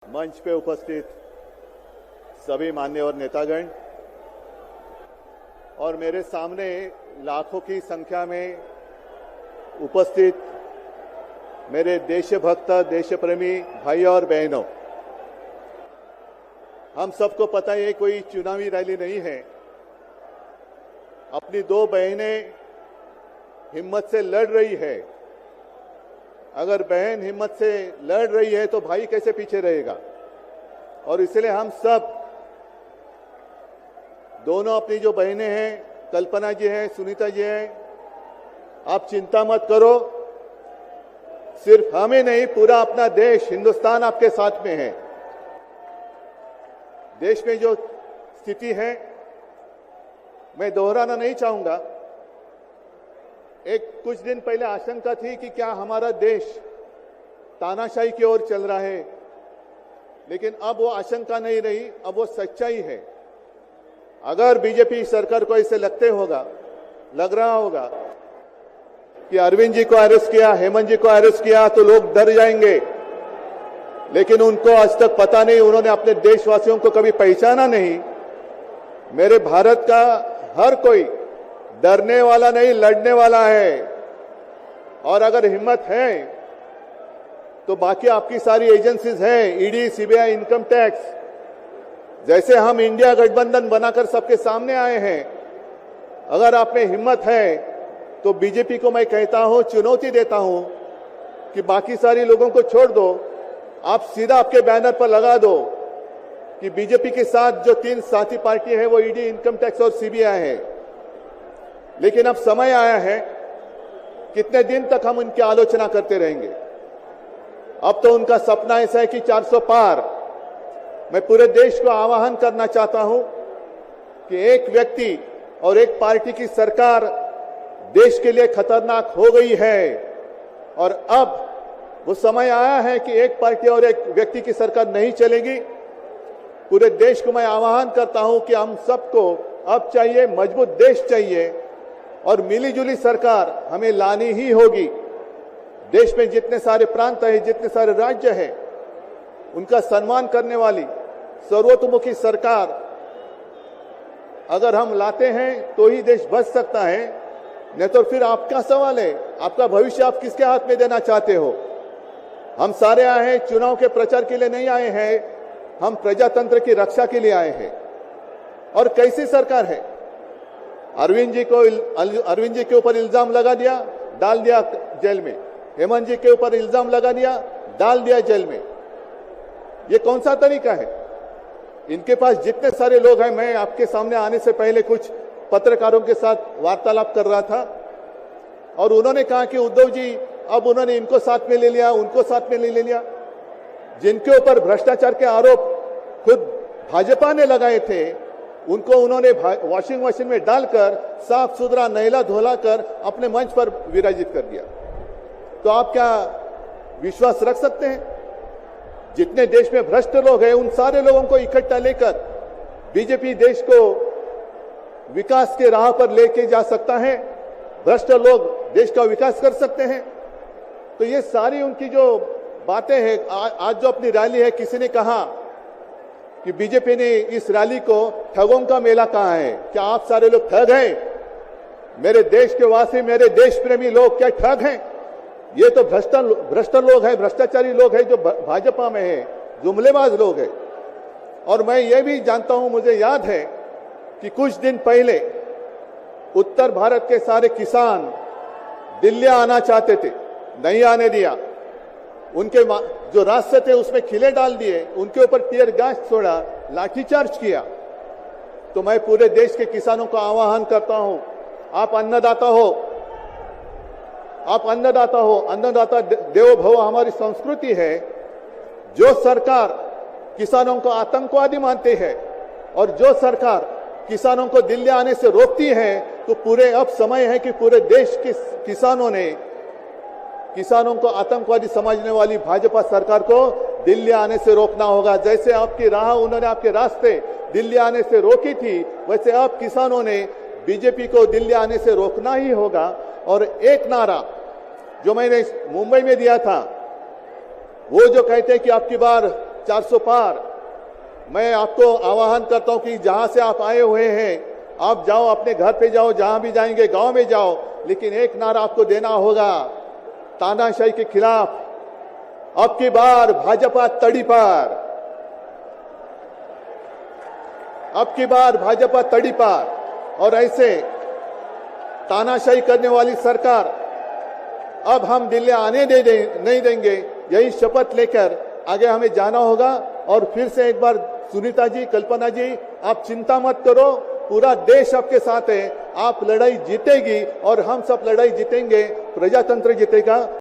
मंच पे उपस्थित सभी मान्यवर नेतागण और मेरे सामने लाखों की संख्या में उपस्थित मेरे देशभक्त देशप्रेमी भाई और बहनों, हम सबको पता है कोई चुनावी रैली नहीं है। अपनी दो बहनें हिम्मत से लड़ रही है। अगर बहन हिम्मत से लड़ रही है तो भाई कैसे पीछे रहेगा। और इसलिए हम सब दोनों अपनी जो बहनें हैं, कल्पना जी हैं, सुनीता जी हैं, आप चिंता मत करो। सिर्फ हमें नहीं, पूरा अपना देश हिंदुस्तान आपके साथ में है। देश में जो स्थिति है मैं दोहराना नहीं चाहूंगा। एक कुछ दिन पहले आशंका थी कि क्या हमारा देश तानाशाही की ओर चल रहा है, लेकिन अब वो आशंका नहीं रही, अब वो सच्चाई है। अगर बीजेपी सरकार को ऐसे लग रहा होगा कि अरविंद जी को अरेस्ट किया, हेमंत जी को अरेस्ट किया तो लोग डर जाएंगे, लेकिन उनको आज तक पता नहीं, उन्होंने अपने देशवासियों को कभी पहचाना नहीं। मेरे भारत का हर कोई डरने वाला नहीं, लड़ने वाला है। और अगर हिम्मत है तो बाकी आपकी सारी एजेंसीज हैं, ईडी, सीबीआई, इनकम टैक्स, जैसे हम इंडिया गठबंधन बनाकर सबके सामने आए हैं। अगर आप में हिम्मत है तो बीजेपी को मैं कहता हूं, चुनौती देता हूं कि बाकी सारी लोगों को छोड़ दो, आप सीधा आपके बैनर पर लगा दो कि बीजेपी के साथ जो तीन साथी पार्टी है वो ईडी, इनकम टैक्स और सीबीआई है। लेकिन अब समय आया है, कितने दिन तक हम उनकी आलोचना करते रहेंगे। अब तो उनका सपना ऐसा है कि 400 पार। मैं पूरे देश को आह्वान करना चाहता हूं कि एक व्यक्ति और एक पार्टी की सरकार देश के लिए खतरनाक हो गई है और अब वो समय आया है कि एक पार्टी और एक व्यक्ति की सरकार नहीं चलेगी। पूरे देश को मैं आह्वान करता हूं कि हम सबको अब चाहिए, मजबूत देश चाहिए और मिलीजुली सरकार हमें लानी ही होगी। देश में जितने सारे प्रांत है, जितने सारे राज्य हैं, उनका सम्मान करने वाली सर्वतोमुखी सरकार अगर हम लाते हैं तो ही देश बच सकता है। नहीं तो फिर आपका सवाल है, आपका भविष्य आप किसके हाथ में देना चाहते हो। हम सारे आए हैं चुनाव के प्रचार के लिए नहीं आए हैं, हम प्रजातंत्र की रक्षा के लिए आए हैं। और कैसी सरकार है। अरविंद जी के ऊपर इल्जाम लगा दिया, डाल दिया जेल में। हेमंत जी के ऊपर इल्जाम लगा दिया, डाल दिया जेल में। ये कौन सा तरीका है। इनके पास जितने सारे लोग हैं, मैं आपके सामने आने से पहले कुछ पत्रकारों के साथ वार्तालाप कर रहा था और उन्होंने कहा कि उद्धव जी अब उन्होंने इनको साथ में ले लिया, उनको साथ में ले लिया। जिनके ऊपर भ्रष्टाचार के आरोप खुद भाजपा ने लगाए थे, उनको उन्होंने वॉशिंग मशीन में डालकर साफ सुथरा नहला धोला कर अपने मंच पर विराजित कर दिया। तो आप क्या विश्वास रख सकते हैं। जितने देश में भ्रष्ट लोग हैं, उन सारे लोगों को इकट्ठा लेकर बीजेपी देश को विकास के राह पर लेके जा सकता है। भ्रष्ट लोग देश का विकास कर सकते हैं। तो ये सारी उनकी जो बातें हैं, आज जो अपनी रैली है, किसी ने कहा कि बीजेपी ने इस रैली को ठगों का मेला कहा है। क्या आप सारे लोग ठग हैं। मेरे देश के वासी, मेरे देश प्रेमी लोग क्या ठग हैं। ये तो भ्रष्ट लोग हैं, भ्रष्टाचारी लोग हैं जो भाजपा में है, जुमलेबाज लोग हैं। और मैं ये भी जानता हूं, मुझे याद है कि कुछ दिन पहले उत्तर भारत के सारे किसान दिल्ली आना चाहते थे, नहीं आने दिया। उनके जो रास्ते थे उसमें खिले डाल दिए, उनके ऊपर टीयर गैस छोड़ा, लाठीचार्ज किया। तो मैं पूरे देश के किसानों का आह्वान करता हूं, आप अन्नदाता हो, आप अन्नदाता हो, अन्नदाता देवो भव हमारी संस्कृति है। जो सरकार किसानों को आतंकवादी मानती है और जो सरकार किसानों को दिल्ली आने से रोकती है, तो पूरे अब समय है कि पूरे देश के किसानों ने किसानों को आतंकवादी समझने वाली भाजपा सरकार को दिल्ली आने से रोकना होगा। जैसे आपकी राह, उन्होंने आपके रास्ते दिल्ली आने से रोकी थी, वैसे अब किसानों ने बीजेपी को दिल्ली आने से रोकना ही होगा। और एक नारा जो मैंने मुंबई में दिया था, वो जो कहते हैं कि आपकी बार 400 पार। मैं आपको आह्वान करता हूं कि जहां से आप आए हुए हैं आप जाओ, अपने घर पे जाओ, जहां भी जाएंगे गांव में जाओ, लेकिन एक नारा आपको देना होगा तानाशाही के खिलाफ। अब की बार भाजपा तड़ी पार, अब की बार भाजपा तड़ी पार। और ऐसे तानाशाही करने वाली सरकार अब हम दिल्ली आने नहीं देंगे। यही शपथ लेकर आगे हमें जाना होगा। और फिर से एक बार सुनीता जी, कल्पना जी, आप चिंता मत करो, पूरा देश आपके साथ है। आप लड़ाई जीतेगी और हम सब लड़ाई जीतेंगे, प्रजातंत्र जीतेगा।